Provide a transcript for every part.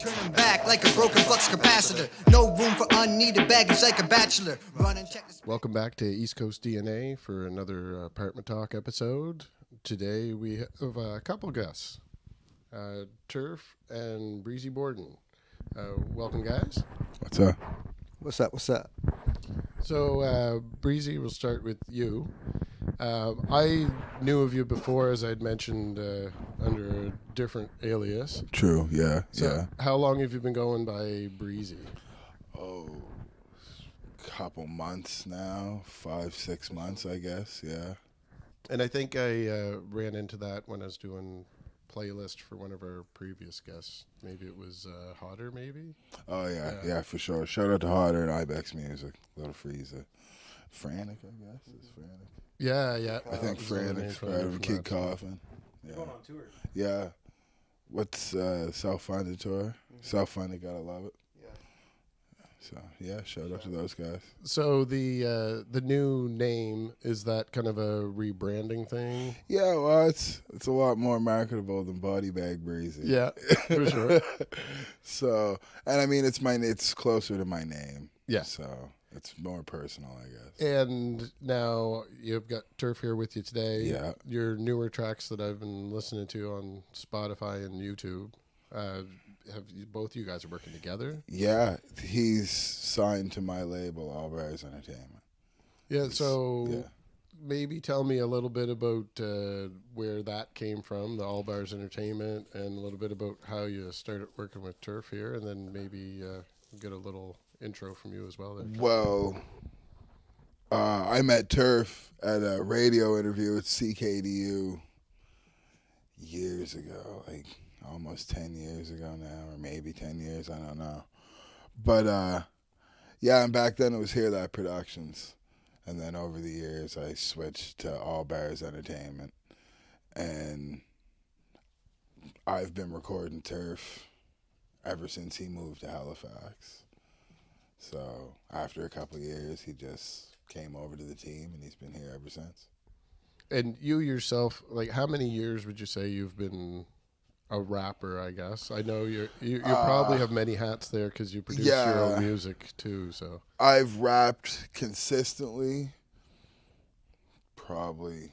Turning back like a broken flux capacitor. No room for unneeded baggage like a bachelor. Run and check this. Welcome back to East Coast DNA for another Apartment Talk episode. Today we have a couple guests, Turff and Breezy Borden. Welcome, guys. What's up? What's up? So, Breezy, we'll start with you. I knew of you before, as I'd mentioned, under a different alias. True, yeah, So yeah. how long have you been going by Breezy? Oh, couple months now, 5-6 months, I guess, yeah. And I think I ran into that when I was doing playlist for one of our previous guests. Maybe it was Hotter, maybe? Oh, yeah, for sure. Shout out to Harder and Ibex Music, Little Freezer. Frantic, I guess, is Frantic. Yeah. I think Frantic's right, Kid Coffin. Yeah. Going on tour. Yeah. What's self-funded tour? Self-funded, gotta love it. Yeah. So, yeah, shout out to those guys. So the new name, is that kind of a rebranding thing? Yeah, well, it's a lot more marketable than Body Bag Breezy. Yeah, for sure. So, and I mean, it's closer to my name. Yeah. So it's more personal, I guess. And now you've got Turff here with you today. Yeah. Your newer tracks that I've been listening to on Spotify and YouTube. Both you guys are working together? Yeah, he's signed to my label, All Bars Entertainment. Yeah, so yeah. maybe tell me a little bit about where that came from, the All Bars Entertainment, and a little bit about how you started working with Turff here, and then maybe get a little intro from you as well there. Well, I met Turff at a radio interview at CKDU years ago, like almost 10 years ago now, or maybe 10 years, I don't know. But, yeah, and back then it was Hear That Productions. And then over the years, I switched to All Bars Entertainment. And I've been recording Turff ever since he moved to Halifax. So after a couple of years, he just came over to the team, and he's been here ever since. And you yourself, like, how many years would you say you've been a rapper, I guess? I know you probably have many hats there because you produce your own music too. So I've rapped consistently probably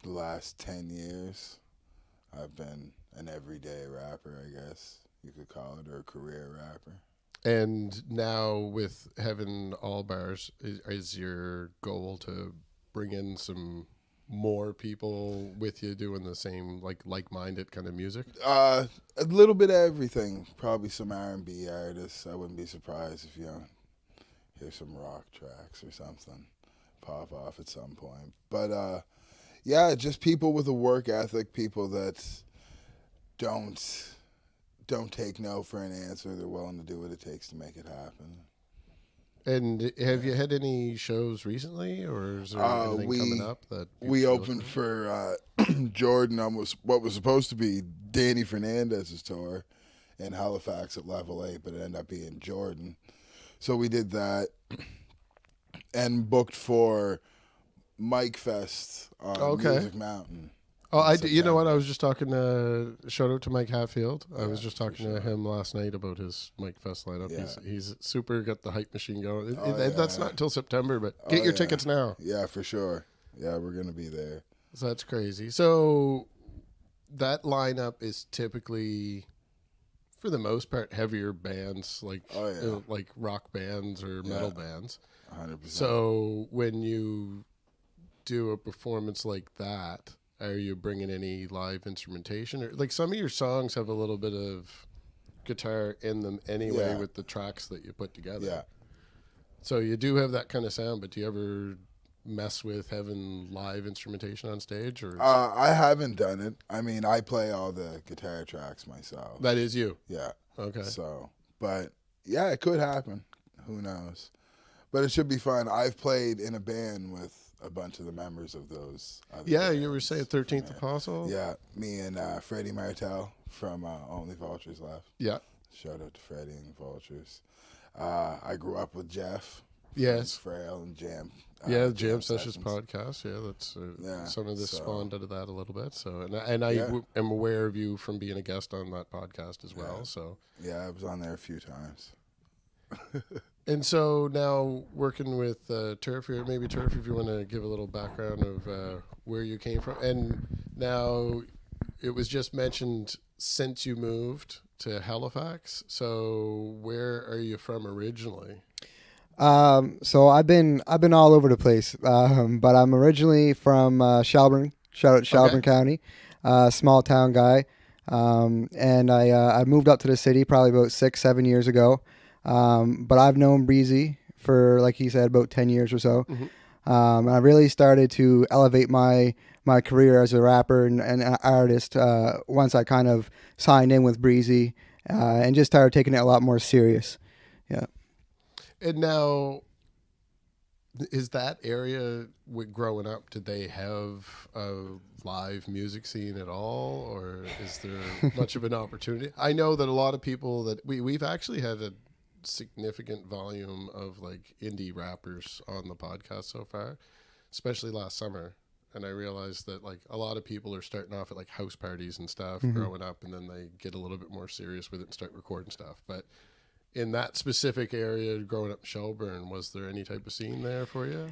the last 10 years. I've been an everyday rapper, I guess you could call it, or a career rapper. And now with having All Bars, is your goal to bring in some more people with you doing the same, like-minded kind of music? A little bit of everything. Probably some R&B artists. I wouldn't be surprised if you hear some rock tracks or something pop off at some point. But yeah, just people with a work ethic, people that don't take no for an answer. They're willing to do what it takes to make it happen. And have you had any shows recently, or is there anything coming up that we opened for Jordan on what was supposed to be Danny Fernandez's tour in Halifax at Level 8, but it ended up being Jordan. So we did that and booked for Mike Fest on Music Mountain. Oh, you know what? I was just talking to, shout out to Mike Hatfield. I was just talking to him last night about his Mike Fest lineup. Yeah. He's super, got the hype machine going. That's not until September, but get your tickets now. Yeah, for sure. Yeah, we're going to be there. So that's crazy. So that lineup is typically, for the most part, heavier bands, like rock bands or metal bands. 100%. So when you do a performance like that, are you bringing any live instrumentation? Or like some of your songs have a little bit of guitar in them anyway with the tracks that you put together. Yeah. So you do have that kind of sound, but do you ever mess with having live instrumentation on stage? Or I haven't done it. I mean, I play all the guitar tracks myself. that is you? Yeah. Okay. So, but yeah, it could happen. Who knows? But it should be fun. I've played in a band with a bunch of the members of those. You were saying 13th Apostle? Yeah, me and Freddie Martel from Only Vultures Left. Yeah. Shout out to Freddie and the Vultures. I grew up with Jeff Yes. Frail and Jam. Jam Sessions podcast. Yeah, that's some of this spawned out of that a little bit. So, and I am aware of you from being a guest on that podcast as well. So, yeah, I was on there a few times. And so now working with Turff here, maybe Turff, if you want to give a little background of where you came from. And now it was just mentioned since you moved to Halifax. So where are you from originally? So I've been all over the place, but I'm originally from Shelburne. Shout out Shelburne County, small town guy, and I moved up to the city probably about 6-7 years ago. But I've known Breezy for, like he said, about 10 years or so. And I really started to elevate my career as a rapper and an artist once I kind of signed in with Breezy and just started taking it a lot more serious. Yeah. And now, is that area growing up, did they have a live music scene at all, or is there much of an opportunity? I know that a lot of people that we've actually had a significant volume of like indie rappers on the podcast so far, especially last summer. And I realized that like a lot of people are starting off at like house parties and stuff growing up, and then they get a little bit more serious with it and start recording stuff. But in that specific area, growing up in Shelburne, was there any type of scene there for you?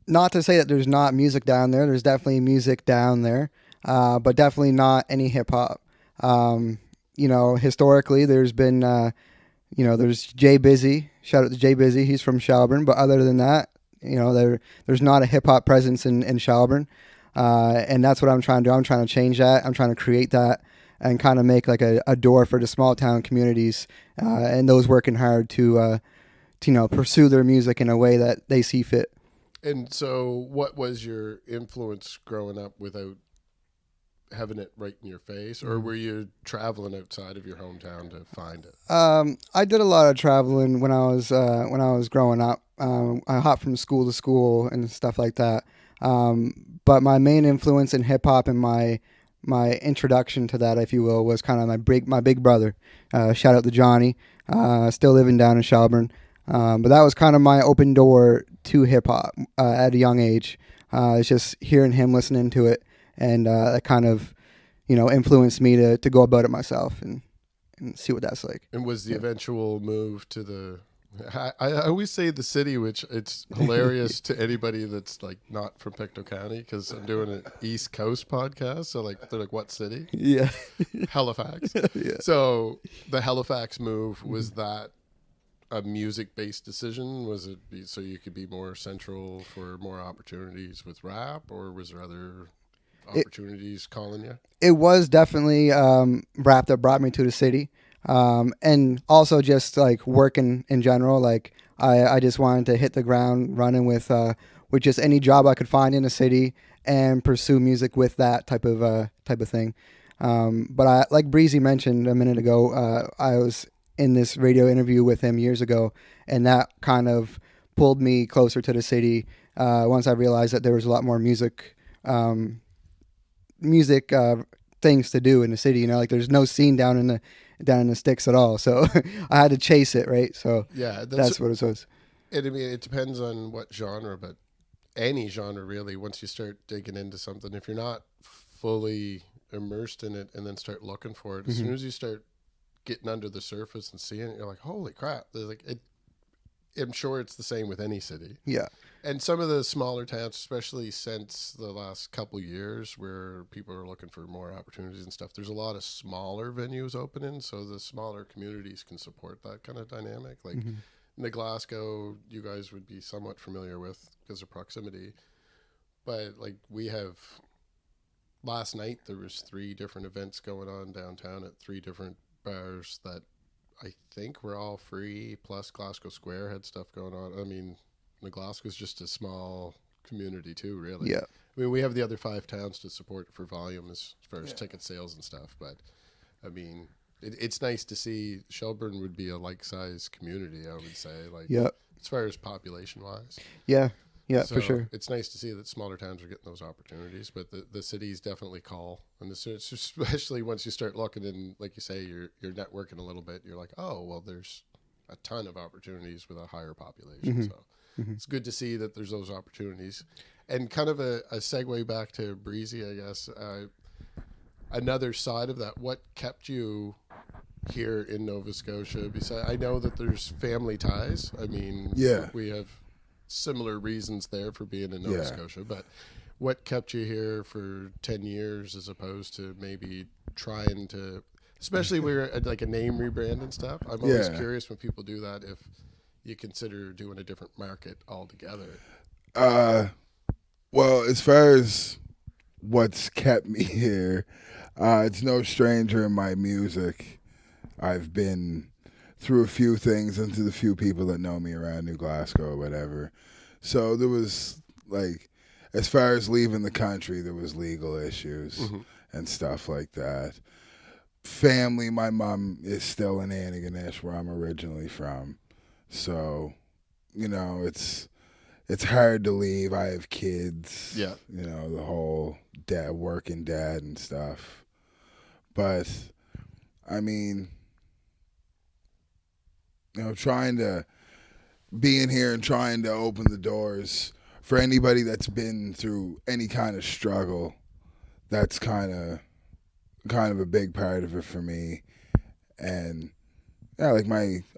Not to say that there's not music down there. There's definitely music down there, but definitely not any hip hop. Historically, there's been, there's Jay Busy. Shout out to Jay Busy. He's from Shelburne. But other than that, there's not a hip hop presence in Shelburne. And that's what I'm trying to do. I'm trying to change that. I'm trying to create that and kind of make like a door for the small town communities and those working hard to pursue their music in a way that they see fit. And so what was your influence growing up without having it right in your face, or were you traveling outside of your hometown to find it? I did a lot of traveling when I was growing up. I hopped from school to school and stuff like that. But my main influence in hip hop and my introduction to that, if you will, was kind of my big brother. Shout out to Johnny, still living down in Shelburne. But that was kind of my open door to hip hop at a young age. It's just hearing him, listening to it, and that kind of, influenced me to go about it myself and see what that's like. And was the eventual move to the... I always say the city, which it's hilarious to anybody that's like not from Pictou County, because I'm doing an East Coast podcast. So like they're like, what city? Yeah. Halifax. Yeah. So the Halifax move, was that a music-based decision? Was it so you could be more central for more opportunities with rap, or was there other opportunities calling you? It was definitely rap that brought me to the city. And also just like working in general, like I just wanted to hit the ground running with just any job I could find in the city and pursue music with that type of thing. But I, like Breezy mentioned a minute ago, I was in this radio interview with him years ago, and that kind of pulled me closer to the city. Once I realized that there was a lot more music things to do in the city, like there's no scene down in the sticks at all. So I had to chase it, right? So yeah, that's what it was. I mean, it depends on what genre, but any genre really, once you start digging into something, if you're not fully immersed in it and then start looking for it, as soon as you start getting under the surface and seeing it, you're like, holy crap. There's like it. I'm sure it's the same with any city. Yeah. And some of the smaller towns, especially since the last couple years where people are looking for more opportunities and stuff, there's a lot of smaller venues opening, so the smaller communities can support that kind of dynamic. Like in Glasgow, you guys would be somewhat familiar with because of proximity. But like we have, last night there was 3 different events going on downtown at 3 different bars that I think were all free, plus Glasgow Square had stuff going on. I mean, Glasgow's just a small community too, really. Yeah. I mean, we have the other 5 towns to support for volume as far as ticket sales and stuff, but I mean, it's nice to see. Shelburne would be a like-sized community, I would say, like as far as population-wise. Yeah. Yeah, So for sure. it's nice to see that smaller towns are getting those opportunities, but the cities definitely call. And especially once you start looking and, like you say, you're networking a little bit, you're like, oh, well, there's a ton of opportunities with a higher population. So it's good to see that there's those opportunities. And kind of a segue back to Breezy, I guess. Another side of that, what kept you here in Nova Scotia? Besides, I know that there's family ties. I mean, we have similar reasons there for being in Nova Scotia, but what kept you here for 10 years as opposed to maybe trying to, especially we're like a name rebrand and stuff? I'm always curious when people do that, if you consider doing a different market altogether. Well, as far as what's kept me here, it's no stranger in my music. I've been through a few things and to the few people that know me around New Glasgow or whatever. So there was, like, as far as leaving the country, there was legal issues and stuff like that. Family, my mom is still in Antigonish, where I'm originally from. So, you know, it's hard to leave. I have kids. Yeah. You know, the whole working dad and stuff. But, I mean, you know, being here and trying to open the doors for anybody that's been through any kind of struggle, that's kind of a big part of it for me. And yeah, like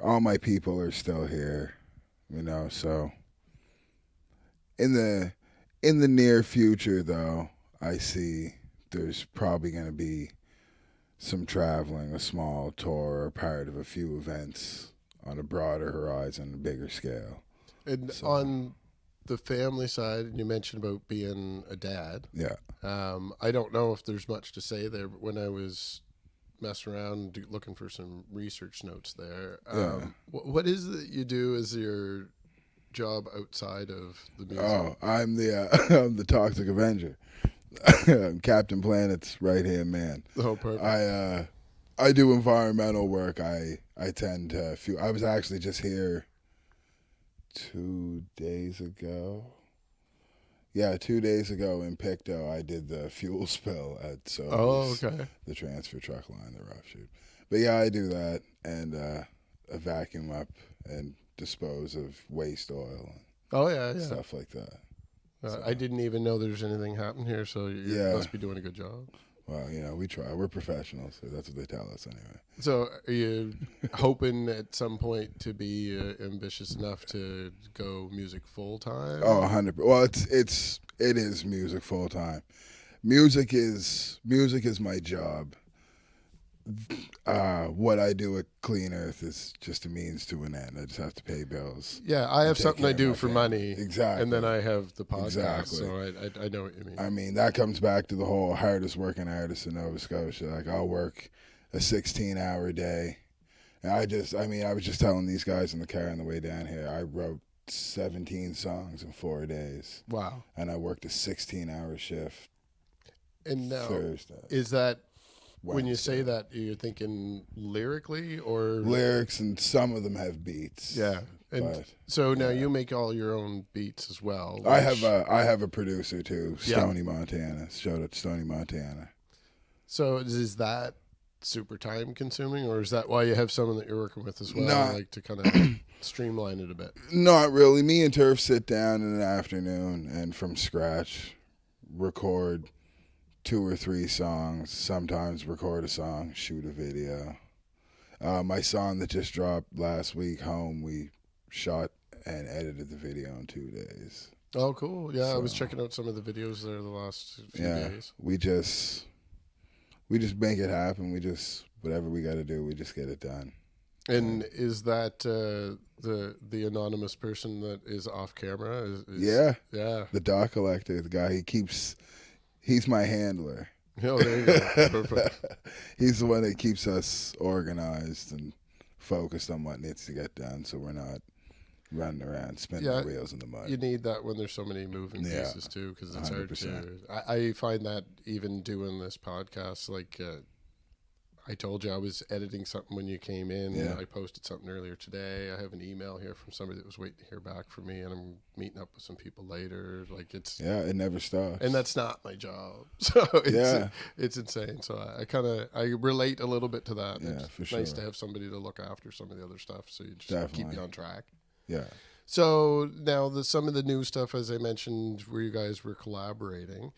all my people are still here, you know, so in the near future though, I see there's probably going to be some traveling, a small tour, or part of a few events on a broader horizon, a bigger scale. And on the family side, and you mentioned about being a dad. Yeah. I don't know if there's much to say there, but when I was messing around looking for some research notes there, what is it you do as your job outside of the music? Oh, I'm the Toxic Avenger. I'm Captain Planet's right-hand man. Oh, perfect. I do environmental work. I tend to I was actually just here 2 days ago. Yeah, 2 days ago in Pictou, I did the fuel spill at the transfer truck line, the rough shoot. But yeah, I do that and vacuum up and dispose of waste oil and stuff like that. I didn't even know there's anything happening here, so you must be doing a good job. Well, you know, we try. We're professionals, so that's what they tell us anyway. So are you hoping at some point to be ambitious enough to go music full-time? Oh, 100%. Well, it is music full-time. Music is my job. What I do at Clean Earth is just a means to an end. I just have to pay bills. Yeah, I have something I do for money. Exactly. And then I have the podcast. Exactly. So I know what you mean. I mean, that comes back to the whole hardest working artist in Nova Scotia. Like, I'll work a 16-hour day. And I was just telling these guys in the car on the way down here, I wrote 17 songs in 4 days. Wow. And I worked a 16-hour shift. And now, Thursday. Is that... Wednesday. When you say that, you're thinking lyrically or lyrics, and some of them have beats. Yeah, and so now you make all your own beats as well. I have a producer too, Stony Montana. Shout out to Stony Montana. So is that super time consuming, or is that why you have someone that you're working with as well, like to kind of streamline it a bit? Not really. Me and Turff sit down in an afternoon and from scratch record 2 or 3 songs, sometimes record a song, shoot a video. My song that just dropped last week, Home, we shot and edited the video in 2 days. Oh, cool. Yeah, I was checking out some of the videos there the last few days. We just make it happen. Whatever we got to do, we just get it done. And is that the anonymous person that is off camera? Yeah. The dog collector, the guy he's my handler. Oh, there you go. Perfect. He's the one that keeps us organized and focused on what needs to get done, so we're not running around spinning the wheels in the mud. You need that when there's so many moving pieces too, because it's 100%. Hard to. I find that even doing this podcast, like I told you I was editing something when you came in. Yeah. I posted something earlier today. I have an email here from somebody that was waiting to hear back from me, and I'm meeting up with some people later. Like it's it never stops. and that's not my job, so it's insane. So I relate a little bit to that. Yeah, It's for nice sure. to have somebody to look after some of the other stuff, so you just keep Definitely. you on track. Yeah. So now some of the new stuff, as I mentioned, where you guys were collaborating,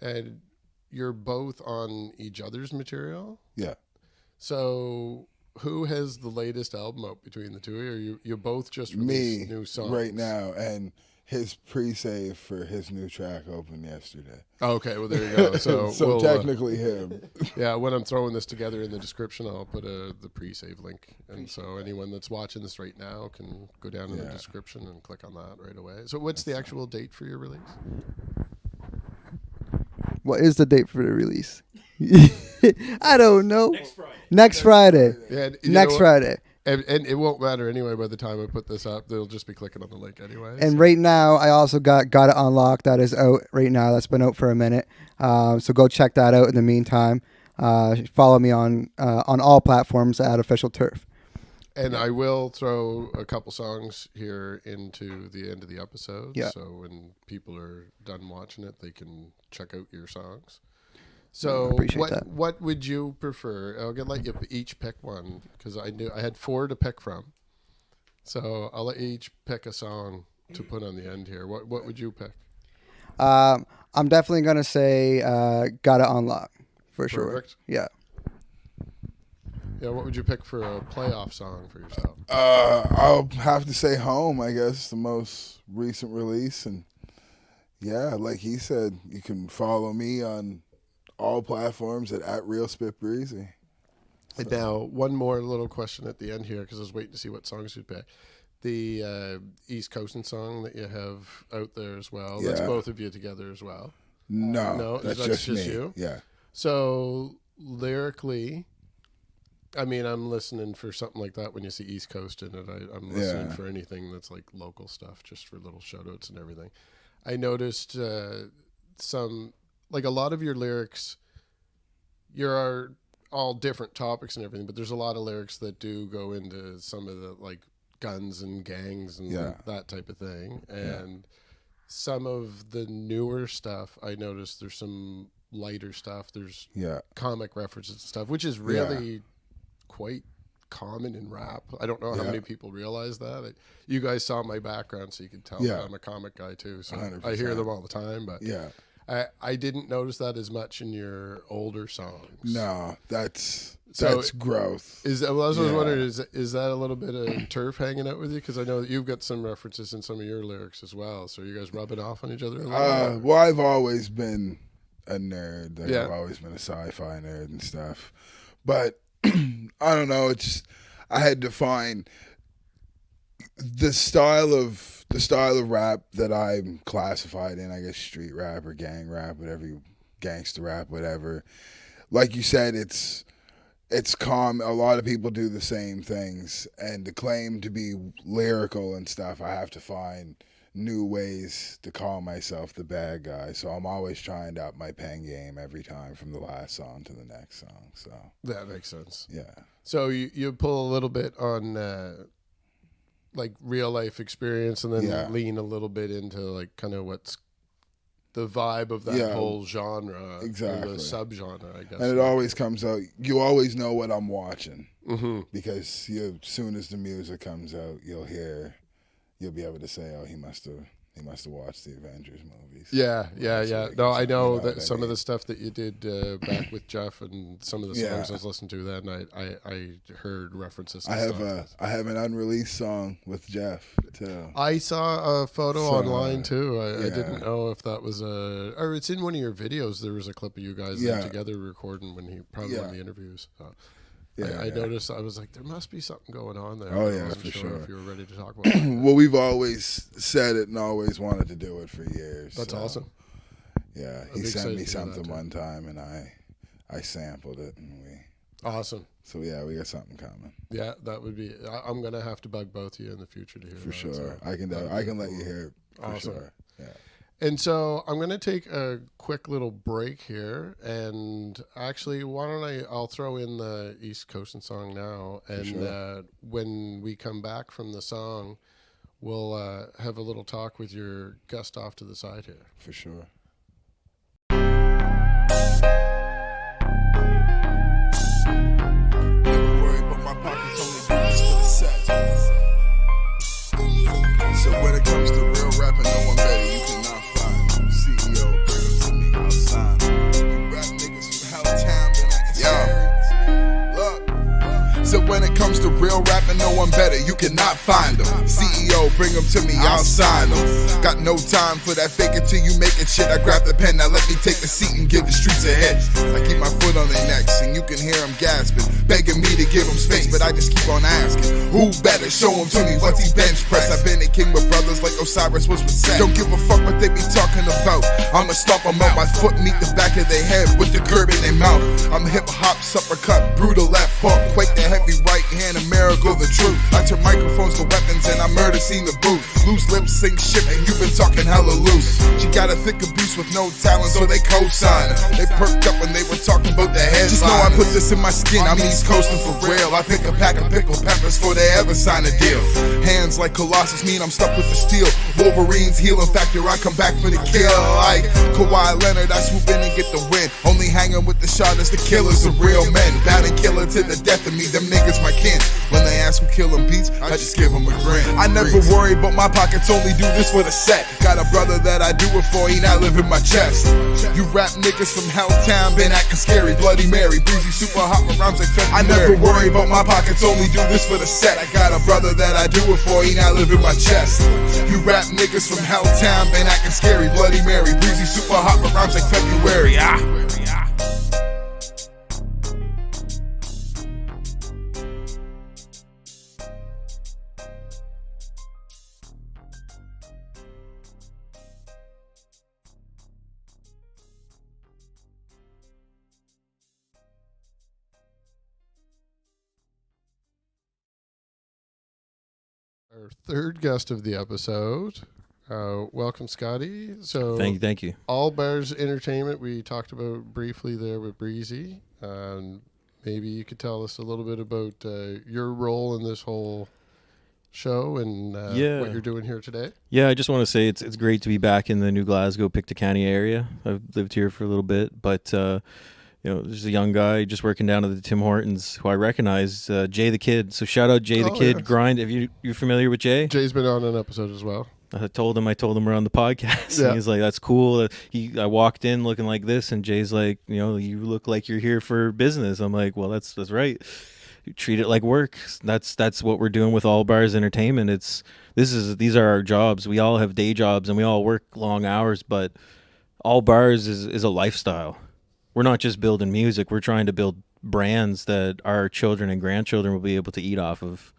and you're both on each other's material. Yeah. So who has the latest album out between the two? Or you both just released new songs right now, and his pre-save for his new track opened yesterday. Okay, well there you go. So so technically him. Yeah, when I'm throwing this together in the description, I'll put the pre-save link, and so anyone that's watching this right now can go down in the description and click on that right away. So what's the actual date for your release? What is the date for the release? I don't know. Next Friday. Yeah, Next Friday. And it won't matter anyway by the time I put this up. They'll just be clicking on the link anyway. And right now, I also got It Unlocked. That is out right now. That's been out for a minute. So go check that out in the meantime. Follow me on all platforms at officialturff. And I will throw a couple songs here into the end of the episode. Yeah. So when people are done watching it, they can check out your songs. So what would you prefer? I'll let you each pick one, because I had 4 to pick from. So I'll let you each pick a song to put on the end here. What would you pick? I'm definitely gonna say Got It Unlocked for sure. Perfect. Yeah. Yeah, what would you pick for a playoff song for yourself? I'll have to say Home, I guess, the most recent release. And yeah, like he said, you can follow me on all platforms at realspitbreezy. And now, one more little question at the end here, because I was waiting to see what songs you'd pick. The East Coastin song that you have out there as well. Yeah. That's both of you together as well. No, that's just me. you. Yeah. So lyrically, I mean, I'm listening for something like that when you see East Coast in it. I'm listening for anything that's like local stuff, just for little shout outs and everything. I noticed some, like a lot of your lyrics, you're all different topics and everything, but there's a lot of lyrics that do go into some of the like guns and gangs and that type of thing. And some of the newer stuff, I noticed there's some lighter stuff. There's comic references and stuff, which is really quite common in rap. I don't know how many people realize that. You guys saw my background, so you can tell that I'm a comic guy too. So 100%. I hear them all the time, but I didn't notice that as much in your older songs. No, that's growth. I was wondering, is that a little bit of Turff hanging out with you? Because I know that you've got some references in some of your lyrics as well. So are you guys rubbing off on each other a little bit? Well, I've always been a nerd. Like, I've always been a sci-fi nerd and stuff. But I don't know. I had to find the style of rap that I'm classified in. I guess street rap or gang rap, whatever, gangster rap, whatever. Like you said, it's calm. A lot of people do the same things, and to claim to be lyrical and stuff, I have to find new ways to call myself the bad guy. So I'm always trying to up my pen game every time, from the last song to the next song. So that makes sense. Yeah. So you pull a little bit on like real life experience, and then lean a little bit into like kind of what's the vibe of that whole genre, exactly, or the subgenre, I guess. And it always comes out. You always know what I'm watching, because as soon as the music comes out, you'll be able to say, "Oh, he must have watched the Avengers movies." Yeah. No, I know that some of the stuff that you did back with Jeff, and some of the songs I was listening to then, I heard references. I have an unreleased song with Jeff too. I saw a photo online too. I didn't know if that was or it's in one of your videos. There was a clip of you guys together recording when one of the interviews. So. I noticed. I was like, there must be something going on there. Oh, I yeah, wasn't for sure. If you were ready to talk about it. Well, we've always said it and always wanted to do it for years. That's awesome. Yeah, he sent me something one time, and I sampled it, and awesome. So yeah, we got something coming. Yeah, that would be. I'm gonna have to bug both of you in the future to hear. For sure, So I can let you hear it. For sure. Yeah. And so I'm going to take a quick little break here. And actually, why don't I'll throw in the East Coastin song now. And sure. When we come back from the song, we'll have a little talk with your guest off to the side here. For sure. Never worry about my pockets, only do this for the set. So when it comes to real rapping, no one better you cannot find. CEO, bring them to me, I'll sign. You rap niggas from Helltown, then I can look. So when it comes to real rapping, no one better, you cannot find them. CEO, bring them to me, I'll sign them. Got no time for that fake it till you make it shit. I grab the pen, now let me take the seat and give the streets a hit. I keep my foot on their necks and you can hear them gasping, begging me to give them space, but I just keep on asking. Who better? Show him to me, what's he bench press? I've been a king with brothers like Osiris was with Seth. Don't give a fuck what they be talking about. I'ma stomp them out, my foot meet the back of their head with the curb in their mouth. I'm hip hop, uppercut, brutal left hook, quake the heavy right hand, a miracle, the truth. I turn microphones to weapons and I murder scene the booth. Loose lips sink shit and you been talking hella loose. She got a thick abuse with no talent, so they co-sign. They perked up when they were talking about the headline. Just know I put this in my skin, I'm East Coastin' for real. I pick a pack of pickled peppers before they ever sign a deal. Hands like Colossus mean I'm stuck with the steel. Wolverine's healing factor, I come back for the kill. Like Kawhi Leonard, I swoop in and get the win. Only hanging with the shot is the killers of real men. Bound and killer to the death of me, them niggas my kin. When they ask who kill them beats, I just give them a grin. I never worry about my pockets, only do this for the set. Got a brother that I do it for, he not live in my chest. You rap niggas from Helltown, been acting scary. Bloody Mary, Breezy, super hot with rhymes like February. I never worry about my pockets, only do this for the set. I got a brother that I do it for, he not live in my chest. You rap niggas from Helltown, been acting scary. Bloody Mary, Breezy, super hot with rhymes like February. Our third guest of the episode. Welcome, Scotty. So, thank you. All Bars Entertainment, we talked about briefly there with Breezy. Maybe you could tell us a little bit about your role in this whole show and what you're doing here today. Yeah, I just want to say it's great to be back in the New Glasgow, Pictou County area. I've lived here for a little bit, but there's a young guy just working down at the Tim Hortons who I recognize, Jay the Kid. So shout out Jay the Kid. Yeah. Grind. Have you're familiar with Jay? Jay's been on an episode as well. I told him we're on the podcast. Yeah. And he's like, that's cool. I walked in looking like this, and Jay's like, you look like you're here for business. I'm like, well, that's right. You treat it like work. That's what we're doing with All Bars Entertainment. These are our jobs. We all have day jobs and we all work long hours, but All Bars is a lifestyle. We're not just building music. We're trying to build brands that our children and grandchildren will be able to eat off of.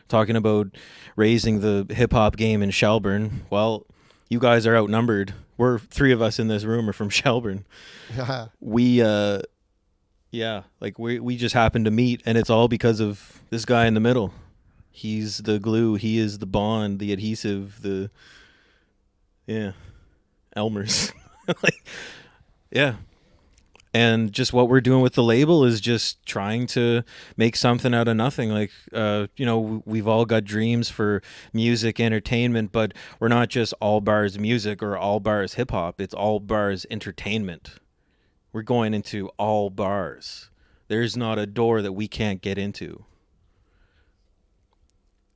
Talking about raising the hip-hop game in Shelburne, well, you guys are outnumbered. We're 3 of us in this room are from Shelburne. We just happened to meet, and it's all because of this guy in the middle. He's the glue. He is the bond, the adhesive, Elmer's. And just what we're doing with the label is just trying to make something out of nothing. We've all got dreams for music, entertainment, but we're not just All Bars music or All Bars hip hop. It's All Bars entertainment. We're going into all bars. There's not a door that we can't get into.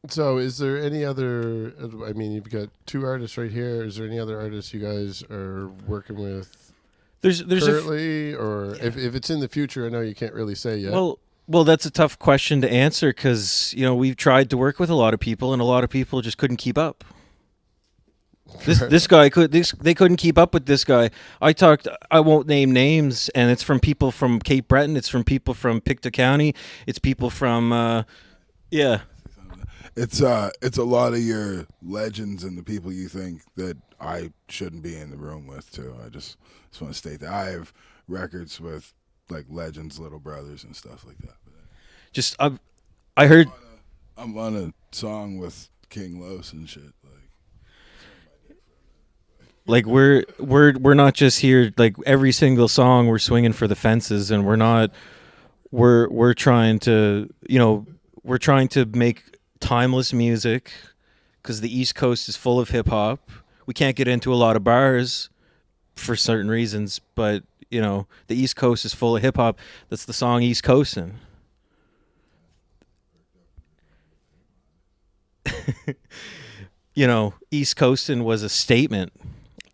So is there any other, you've got 2 artists right here. Is there any other artists you guys are working with? There's currently, if it's in the future, I know you can't really say yet. Well, that's a tough question to answer because we've tried to work with a lot of people, and a lot of people just couldn't keep up. This guy they couldn't keep up with this guy. I won't name names, and it's from people from Cape Breton. It's from people from Pictou County. It's people from It's a lot of your legends and the people you think that I shouldn't be in the room with too. I just want to state that I have records with like legends, little brothers, and stuff like that. I heard I'm on a song with King Los and shit. Like we're not just here. Like every single song, we're swinging for the fences, and we're not. We're trying to, we're trying to make timeless music, because the East Coast is full of hip hop. We can't get into a lot of bars for certain reasons, but the East Coast is full of hip hop. That's the song East Coastin'. East Coastin' was a statement,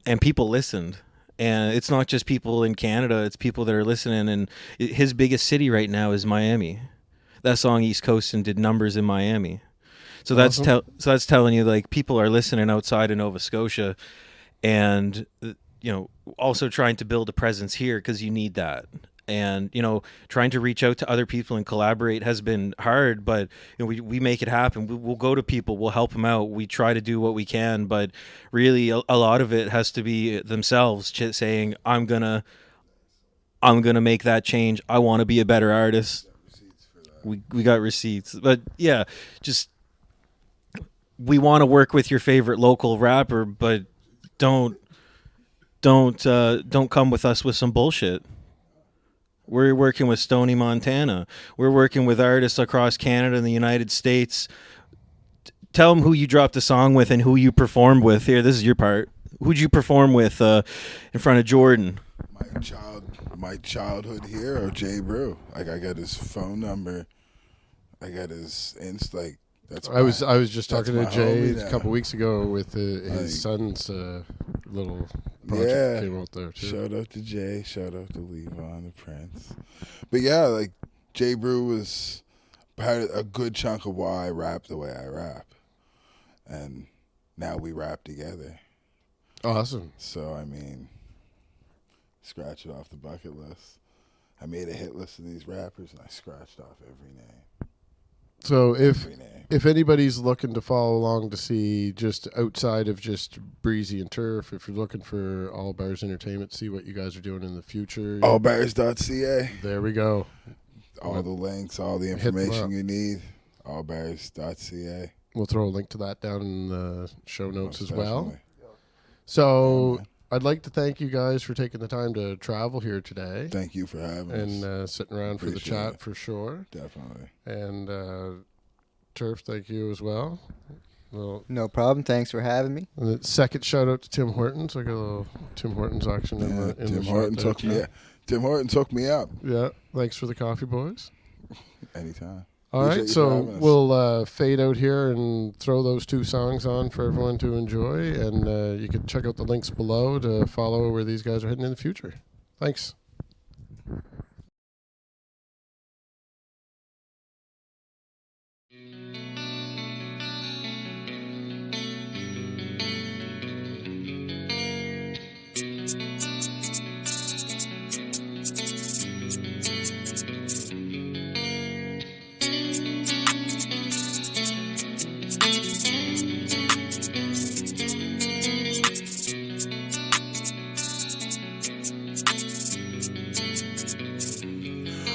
and people listened. And it's not just people in Canada, it's people that are listening. And his biggest city right now is Miami. That song East Coastin' did numbers in Miami. So that's that's telling you, like, people are listening outside of Nova Scotia, and also trying to build a presence here, because you need that. And trying to reach out to other people and collaborate has been hard, but we make it happen. We'll go to people, we'll help them out, we try to do what we can, but really a lot of it has to be themselves saying, I'm gonna make that change. I want to be a better artist. We got receipts, but yeah, just we want to work with your favorite local rapper, but don't come with us with some bullshit. We're working with Stony, Montana. We're working with artists across Canada and the United States. Tell them who you dropped a song with and who you performed with. Here, this is your part. Who'd you perform with in front of Jordan? My childhood hero, Jay Brew. Like, I got his phone number. I got his Insta. I was just talking to Jay a couple weeks ago with his son's little project came out there too. Shout out to Jay. Shout out to Levon, the Prince. But yeah, like, Jay Brew was part of a good chunk of why I rap the way I rap, and now we rap together. Awesome. So I mean, scratch it off the bucket list. I made a hit list of these rappers, and I scratched off every name. So if anybody's looking to follow along to see, just outside of just Breezy and Turff, if you're looking for All Bars Entertainment, see what you guys are doing in the future. Allbars.ca. There we go. All the links, all the information you need. Allbars.ca. We'll throw a link to that down in the show notes as well. Definitely. So I'd like to thank you guys for taking the time to travel here today. Thank you for having us. And sitting around for the chat for sure. Definitely. And Turff, thank you as well. Well, No problem. Thanks for having me. and the second shout out to Tim Hortons. I got a little Tim Hortons action in the Tim shot Horton there, took too. me. Tim Horton took me up. Yeah, thanks for the coffee, boys. Anytime. All Appreciate right, you so for having us. we'll fade out here and throw those two songs on for everyone to enjoy, and you can check out the links below to follow where these guys are heading in the future. Thanks.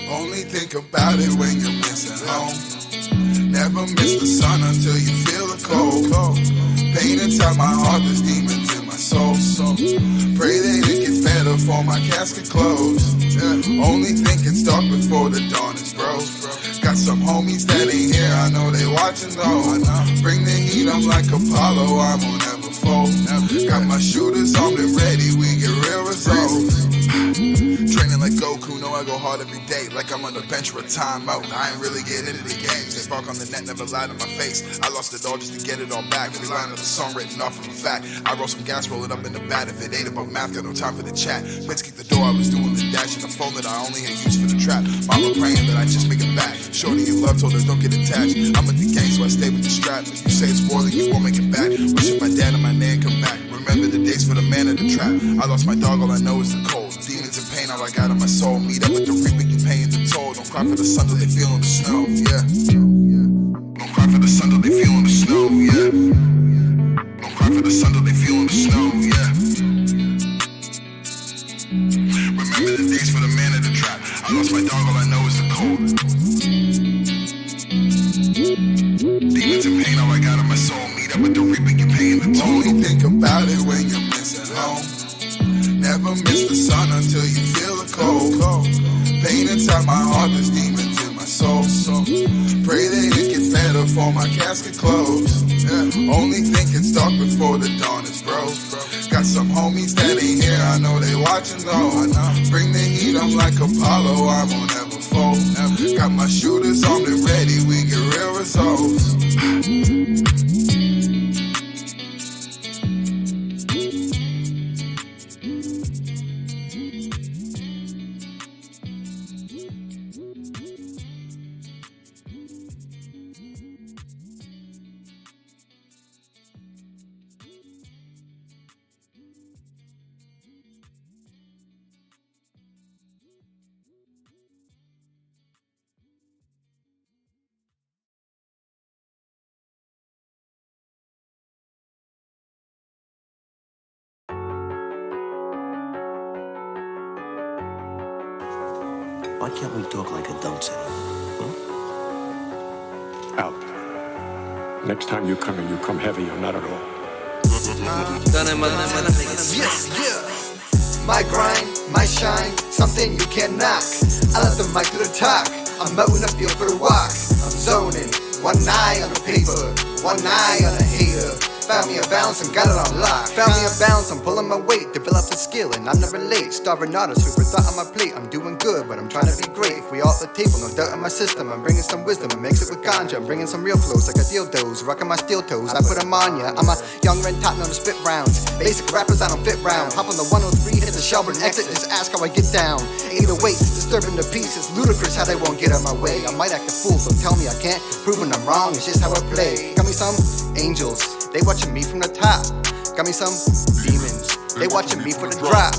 Only think about it when you're missing home. Never miss the sun until you feel the cold. Pain inside my heart, there's demons in my soul. Pray that it get better for my casket closed. Only think it's dark before the dawn is broke. Got some homies that ain't here, I know they watching though. Bring the heat, I'm like Apollo, I won't ever fold. Got my shooters armed and ready, we get real results. Training like Goku, know I go hard every day, like I'm on the bench for a timeout. I ain't really get into the games, they bark on the net, never lied in my face. I lost it all just to get it all back. Every line of the song written off of a fact. I roll some gas, roll it up in the bat. If it ain't about math, got no time for the chat. Vince kicked the door, I was doing the dash in the phone that I only had used for the trap. Mama praying that I just make it back. Shorty you love, told her don't get attached. I'm with the gang, so I stay with the strap. If you say it's war, then you won't make it back. Wishing my dad and my nan come back. Remember the days for the man of the trap. I lost my dog, all I know is the cold. Demons and pain, all I got in my soul. Meet up with the reaper, you paying the toll. Don't cry for the sun till they feel in the snow, yeah. Don't cry for the sun till they feel in the snow, yeah. Don't cry for the sun till they feel in the snow, yeah. Remember the days for the man of the trap. I lost my dog, all I know is the cold. Demons and pain, all I got in my soul. Meet up with the reaper, you paying the toll. Only think about it when you're missing home. before my casket closed. Yeah. Only think it's dark before the dawn is broke. Got some homies that ain't here, I know they watching though. Bring the heat, I'm like Apollo, I won't ever fold. Got my shooters on the ready, we get real results. Why can't we talk like adults anymore? Al, next time you come in, you come heavy or not at all. Yes, yeah. My grind, my shine, something you can't knock. I let the mic do the talk. I'm out in the field for the walk. I'm zoning, one eye on the paper, one eye on the hater. Found me a balance and got it on lock. Found me a balance, I'm pulling my weight, developed a skill and I'm never late. Starving artist, super thought on my plate. I'm doing good, but I'm trying to be great. If we all at the table, no doubt in my system. I'm bringing some wisdom and mix it with ganja. I'm bringing some real flows like a dildos, rocking my steel toes. I put them on ya. I'm a young red top, known to spit rounds. Basic rappers, I don't fit round. Hop on the 103, hit the Shelburne exit, just ask how I get down. 808s, disturbing the peace. It's ludicrous how they won't get out my way. I might act a fool, so tell me I can't. Proving I'm wrong, it's just how I play. Got me some angels, they watching me from the top. Got me some demons, they watching me for the drop.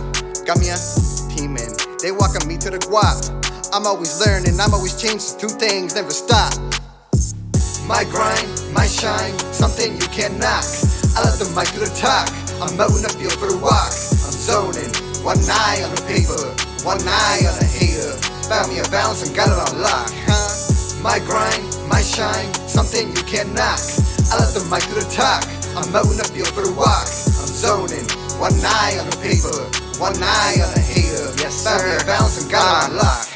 Got me a demon, they walking me to the guap. I'm always learning, I'm always changing. Two things never stop. My grind, my shine, something you can't knock. I let the mic do the talk. I'm out in the field for the walk. I'm zoning, one eye on the paper, one eye on the hater. Found me a balance and got it on lock. My grind, my shine, something you can't knock. I let the mic do the talk. I'm out in the field for the walk. I'm zoning, one eye on the paper, one eye on the hater. Yes, found me a balance and got it on lock.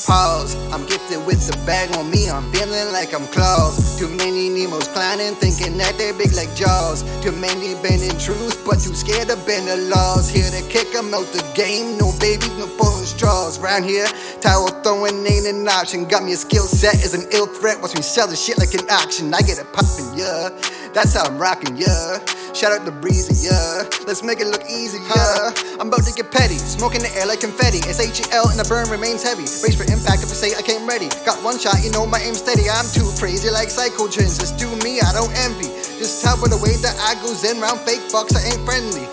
Pause, I'm gifted with the bag on me, I'm feeling like I'm Claus. Too many Nemos climbing, thinking that they're big like Jaws. Too many bending truths, but too scared to bend the laws. Here to kick them out the game, no babies, no pulling straws. Round here, towel throwing ain't an option. Got me a skill set, is an ill threat. Watch me sell the shit like an auction. I get it poppin', yeah. That's how I'm rockin', yeah. Shout out to Breezy, yeah. Let's make it look easy, yeah. I'm about to get petty, smoking the air like confetti. SHEL and the burn remains heavy. Race for impact if I say I came ready. Got one shot, you know my aim's steady. I'm too crazy like psychogens. Just do me, I don't envy. Just tell by the way that I goes in round fake fucks, I ain't friendly.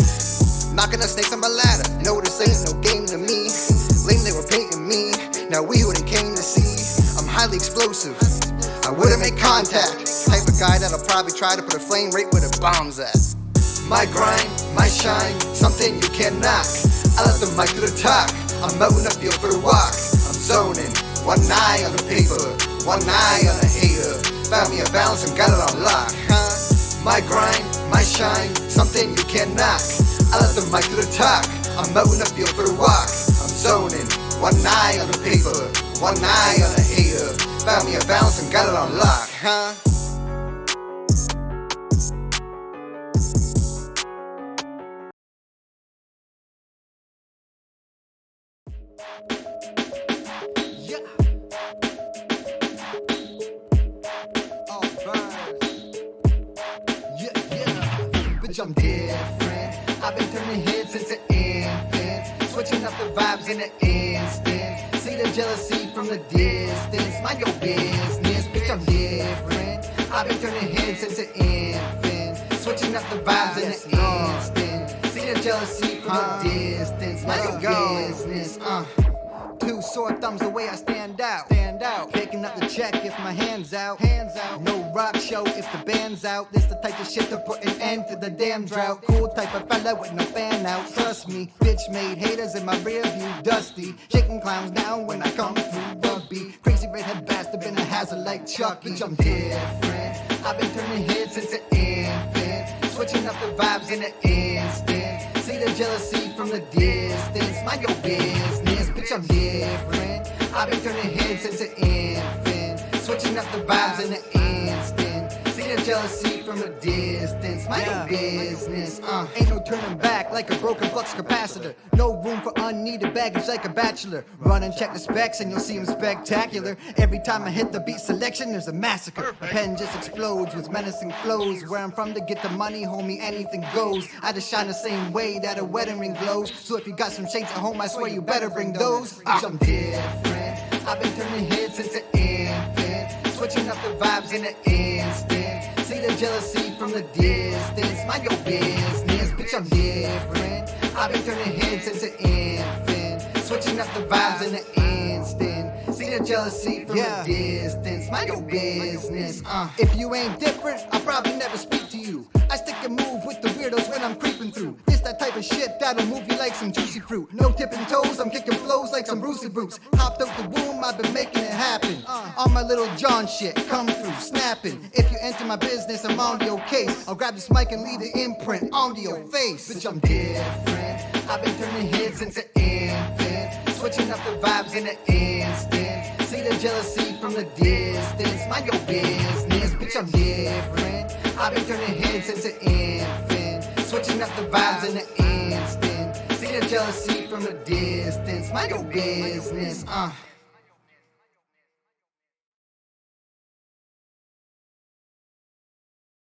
Knocking the snakes on my ladder. No, this ain't no game to me. Lame, they were painting me. Now we who they came to see. I'm highly explosive. I wouldn't make contact. Type of guy that'll probably try to put a flame right where the bomb's at. My grind, my shine, something you can't knock. I let the mic do the talk. I'm out in the field for the walk. I'm zoning, one eye on the paper, one eye on the hater. Found me a balance and got it on lock. My grind, my shine, something you can't knock. I let the mic do the talk. I'm out in the field for the walk. I'm zoning, one eye on the paper, one eye on the hater. Found me a balance and got it on lock. Yeah. Bitch, I'm different. I've been turning heads since an infant. Switching up the vibes in an instant. See the jealousy from the distance. Mind your business, bitch, I'm different. I've been turning heads since an infant. Switching up the vibes in an instant. See the jealousy from the distance. Mind your business, Two sore thumbs the way I stand out. Picking up the check if my hands out. No rock show if the band's out. This the type of shit to put an end to the damn drought. Cool type of fella with no fan out. Trust me, bitch made haters in my rear view dusty. Shaking clowns down when I come through rugby. Crazy redhead bastard been a hazard like Chucky. Bitch, I'm different. I've been turning heads since an infant. Switching up the vibes in an instant. See the jealousy from the distance. Mind your business, bitch, I'm different. I've been turning heads since an infant. Switching up the vibes in an instant. the jealousy from a distance. Mind your business. Ain't no turning back like a broken flux capacitor. No room for unneeded baggage like a bachelor. Run and check the specs and you'll see them spectacular. Every time I hit the beat selection, there's a massacre. My pen just explodes with menacing flows. Where I'm from to get the money, homie, anything goes. I just shine the same way that a wedding ring glows. So if you got some shades at home, I swear you better bring those. Bitch, I'm different. I've been turning heads since an infant. Switching up the vibes in an instant. See the jealousy from the distance. Mind your business, bitch, I'm different. I've been turning heads since an infant. Switching up the vibes in an instant. See the jealousy from the distance. Mind your business. If you ain't different, I'll probably never speak to you. I stick and move with the weirdos when I'm creeping through. It's that type of shit that'll move you like some juicy fruit. No tipping toes, I'm kicking flows like some Brucey Brutes. Hopped out the womb, I've been making it happen. On my little John shit, come through, snapping. If you enter my business, I'm on your case. I'll grab this mic and leave the imprint onto your face. Bitch, I'm different. I've been turning heads since an infant. Switching up the vibes in an instant. See the jealousy from the distance. Mind your business, bitch, I'm different. I've been turning heads since an infant. Switching up the vibes in an instant. See the jealousy from the distance. Mind your business.